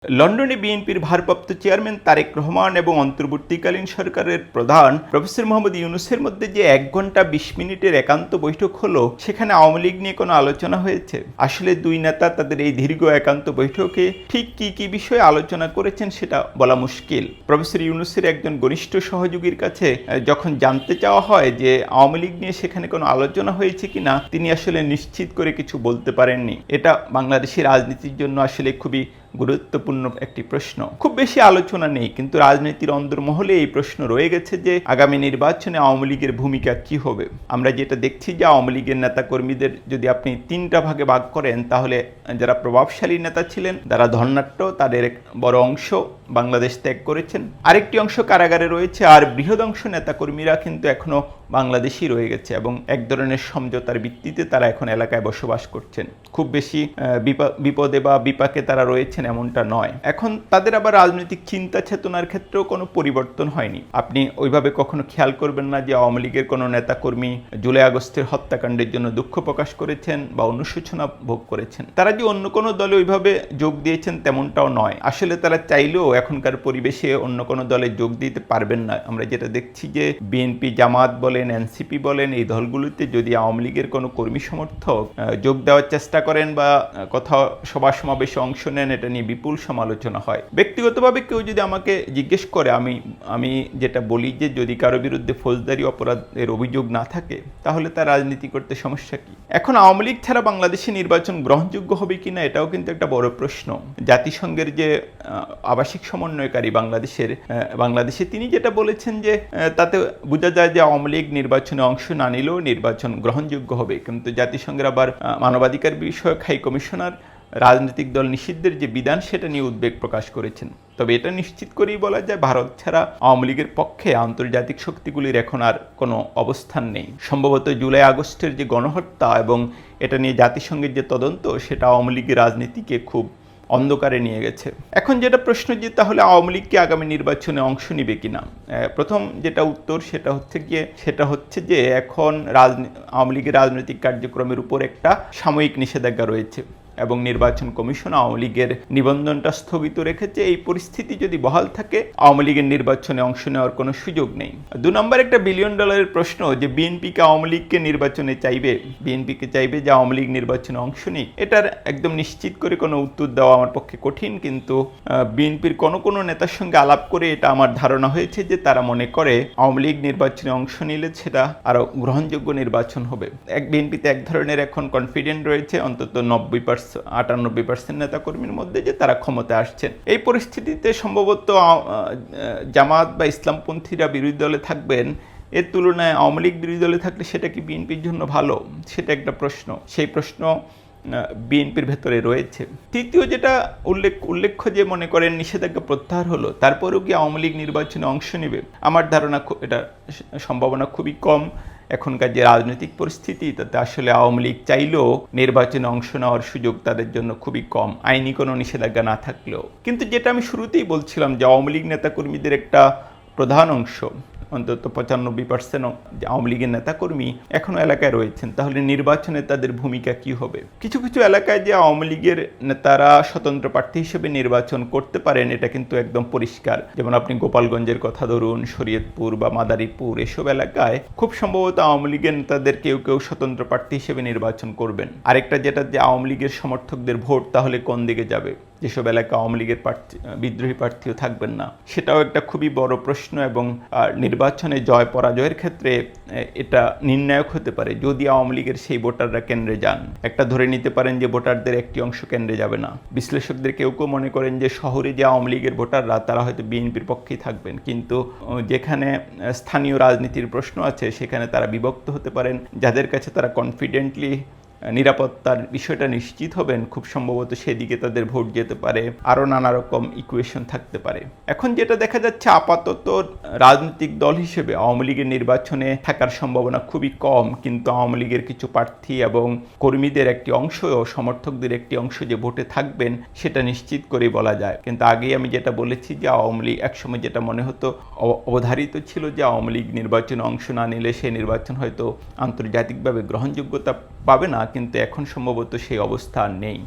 লন্ডনে বিএনপির ভারপ্রাপ্ত চেয়ারম্যান তারেক রহমান এবং অন্তর্বর্তীকালীন সরকারের প্রধান প্রফেসর মোহাম্মদ ইউনূসের মধ্যে যে ১ ঘন্টা ২০ মিনিটের একান্ত বৈঠক হলো, সেখানে আওয়ামী লীগ নিয়ে কোনো আলোচনা হয়েছে? আসলে দুই নেতা তাদের এই দীর্ঘ একান্ত বৈঠকে ঠিক কি বিষয়ে আলোচনা করেছেন সেটা বলা মুশকিল। প্রফেসর ইউনূসের একজন ঘনিষ্ঠ সহযোগীর কাছে যখন জানতে চাওয়া হয় যে আওয়ামী লীগ নিয়ে সেখানে কোনো আলোচনা হয়েছে কিনা, তিনি আসলে নিশ্চিত করে কিছু বলতে পারেননি। এটা বাংলাদেশের রাজনীতির জন্য আসলে খুবই গুরুত্বপূর্ণ একটি প্রশ্ন। খুব বেশি আলোচনা নেই, কিন্তু রাজনীতির অন্দরমহলে এই প্রশ্ন রয়ে গেছে যে আগামী নির্বাচনে আওয়ামী লীগের ভূমিকা কি হবে। আমরা যেটা দেখছি যে আওয়ামী লীগের নেতাকর্মীদের যদি আপনি ৩টা ভাগে ভাগ করেন, তাহলে যারা প্রভাবশালী নেতা ছিলেন, যারা ধর্নাঢ্য, তাদের এক বড় অংশ বাংলাদেশ ত্যাগ করেছেন, আরেকটি অংশ কারাগারে রয়েছে, আর বৃহৎ অংশ নেতাকর্মীরা কিন্তু এখনো বাংলাদেশই রয়ে গেছে এবং এক ধরনের সমঝোতার ভিত্তিতে তারা এখন এলাকায় বসবাস করছেন। খুব বেশি বিপদে বা বিপাকে তারা রয়েছেন এমনটা নয়। এখন তাদের আবার রাজনৈতিক চিন্তা চেতনার ক্ষেত্রেও কোনো পরিবর্তন হয়নি। আপনি ওইভাবে কখনো খেয়াল করবেন না যে আওয়ামী লীগের কোনো নেতাকর্মী জুলাই আগস্টের হত্যাকাণ্ডের জন্য দুঃখ প্রকাশ করেছেন বা অনুশোচনা ভোগ করেছেন। তারা যে অন্য কোনো দলে ওইভাবে যোগ দিয়েছেন তেমনটাও নয়। আসলে তারা চাইলেও এখনকার পরিবেশে অন্য কোনো দলে যোগ দিতে পারবেন না। আমরা যেটা দেখছি যে বিএনপি, জামাত বলেন, এনসিপি বলেন, এই দলগুলোতে যদি আওয়ামী লীগের কোনো কর্মী সমর্থক যোগ দেওয়ার চেষ্টা করেন বা কোথাও সভা সমাবেশে অংশ নেন, এটা নিয়ে বিপুল সমালোচনা হয়। ব্যক্তিগতভাবে কেউ যদি আমাকে জিজ্ঞেস করে, আমি যেটা বলি যে যদি কারো বিরুদ্ধে ফৌজদারি অপরাধের অভিযোগ না থাকে, তাহলে তার রাজনীতি করতে সমস্যা কি? এখন আওয়ামী লীগ ছাড়া বাংলাদেশে নির্বাচন গ্রহণযোগ্য হবে কিনা, এটাও কিন্তু একটা বড় প্রশ্ন। জাতিসংঘের যে আবাসিক সমন্বয়কারী বাংলাদেশে তিনি যেটা বলেছেন যে তাতে বোঝা যায় যে আওয়ামী লীগ নির্বাচনে অংশ না নিলেও নির্বাচন গ্রহণযোগ্য হবে। কিন্তু জাতিসংঘের আবার মানবাধিকার বিষয়ক হাই কমিশনার রাজনৈতিক দল নিষিদ্ধের যে বিধান, সেটা নিয়ে উদ্বেগ প্রকাশ করেছেন। তবে এটা নিশ্চিত করেই বলা যায়, ভারত ছাড়া আওয়ামী লীগের পক্ষে আন্তর্জাতিক শক্তিগুলির এখন আর কোনো অবস্থান নেই। সম্ভবত জুলাই আগস্টের যে গণহত্যা এবং এটা নিয়ে জাতিসংঘের যে তদন্ত, সেটা আওয়ামী লীগের রাজনীতিকে খুব অন্ধকারে নিয়ে গেছে। এখন যেটা প্রশ্ন যে তাহলে আওয়ামী লীগ কি আগামী নির্বাচনে অংশ নিবে কিনা, প্রথম যেটা উত্তর সেটা হচ্ছে যে এখন আওয়ামী লীগের রাজনৈতিক কার্যক্রমের উপর একটা সাময়িক নিষেধাজ্ঞা রয়েছে এবং নির্বাচন কমিশন আওয়ামী লীগের নিবন্ধনটা স্থগিত রেখেছে। এই পরিস্থিতি যদি বহাল থাকে, আওয়ামী লীগের নির্বাচনে অংশ নেওয়ার কোনো সুযোগ নেই। ২ নম্বর একটা বিলিয়ন ডলারের প্রশ্ন যে বিএনপিকে আওয়ামী লীগকে নির্বাচনে চাইবে, বিএনপিকে চাইবে যে আওয়ামী লীগ নির্বাচনে অংশ নিক। এটার একদম নিশ্চিত করে কোনো উত্তর দেওয়া আমার পক্ষে কঠিন, কিন্তু বিএনপির কোনো নেতার সঙ্গে আলাপ করে এটা আমার ধারণা হয়েছে যে তারা মনে করে আওয়ামী লীগ নির্বাচনে অংশ নিলে সেটা আরও গ্রহণযোগ্য নির্বাচন হবে। বিএনপিতে এক ধরনের এখন কনফিডেন্ট রয়েছে অন্তত ৯৮% নেতাকর্মীর মধ্যে যে তারা ক্ষমতায় আসছেন। এই পরিস্থিতিতে সম্ভবত জামাত বা ইসলামপন্থীরা বিরোধী দলে থাকবেন, এর তুলনায় আওয়ামী লীগ বিরোধী দলে থাকলে সেটা কি বিএনপির জন্য ভালো? সেটা একটা প্রশ্ন। সেই প্রশ্ন বিএনপির ভেতরে রয়েছে। তৃতীয় যেটা উল্লেখ্য যে মনে করেন নিষেধাজ্ঞা প্রত্যাহার হলো, তারপরেও কি আওয়ামী লীগ নির্বাচনে অংশ নেবে? আমার ধারণা এটা সম্ভাবনা খুবই কম। এখনকার যে রাজনৈতিক পরিস্থিতি, তাতে আসলে আওয়ামী লীগ চাইলেও নির্বাচনে অংশ নেওয়ার সুযোগ তাদের জন্য খুবই কম, আইনি কোনো নিষেধাজ্ঞা না থাকলেও। কিন্তু যেটা আমি শুরুতেই বলছিলাম যে আওয়ামী লীগ নেতাকর্মীদের একটা প্রধান অংশ, অন্তত ৯৫% আওয়ামী লীগের নেতাকর্মী এখনও এলাকায় রয়েছেন। তাহলে নির্বাচনে তাদের ভূমিকা কি হবে? কিছু এলাকায় যে আওয়ামী লীগের নেতারা স্বতন্ত্র প্রার্থী হিসেবে নির্বাচন করতে পারেন, এটা কিন্তু একদম পরিষ্কার। যেমন আপনি গোপালগঞ্জের কথা ধরুন, শরীয়তপুর বা মাদারীপুর, এসব এলাকায় খুব সম্ভবত আওয়ামী লীগের নেতাদের কেউ স্বতন্ত্র প্রার্থী হিসেবে নির্বাচন করবেন। আরেকটা যেটা যে আওয়ামী লীগের সমর্থকদের ভোট তাহলে কোন দিকে যাবে? যেসব এলাকা আওয়ামী লীগের বিদ্রোহী প্রার্থীও থাকবেন না, সেটাও একটা খুবই বড় প্রশ্ন এবং নির্বাচনে জয় পরাজয়ের ক্ষেত্রে এটা নির্ণায়ক হতে পারে যদি আওয়ামী লীগের সেই ভোটাররা কেন্দ্রে যান। একটা ধরে নিতে পারেন যে ভোটারদের একটি অংশ কেন্দ্রে যাবে না। বিশ্লেষকদের কেউ মনে করেন যে শহরে যে আওয়ামী লীগের ভোটাররা তারা হয়তো বিএনপির পক্ষেই থাকবেন, কিন্তু যেখানে স্থানীয় রাজনীতির প্রশ্ন আছে সেখানে তারা বিভক্ত হতে পারেন। যাদের কাছে তারা কনফিডেন্টলি নিরাপত্তার বিষয়টা নিশ্চিত হবেন, খুব সম্ভবত সেদিকে তাদের ভোট যেতে পারে। আরও নানা রকম ইকুয়েশন থাকতে পারে। এখন যেটা দেখা যাচ্ছে, আপাতত রাজনৈতিক দল হিসেবে আওয়ামী লীগের নির্বাচনে থাকার সম্ভাবনা খুবই কম, কিন্তু আওয়ামী লীগের কিছু প্রার্থী এবং কর্মীদের একটি অংশ ও সমর্থকদের একটি অংশ যে ভোটে থাকবেন, সেটা নিশ্চিত করেই বলা যায়। কিন্তু আগেই আমি যেটা বলেছি যে আওয়ামী লীগ একসময় যেটা মনে হতো, অবধারিত ছিল যে আওয়ামী লীগ নির্বাচনে অংশ না নিলে সেই নির্বাচন হয়তো আন্তর্জাতিকভাবে গ্রহণযোগ্যতা পাবে না, কিন্তু এখন সম্ভবত সেই অবস্থা নেই।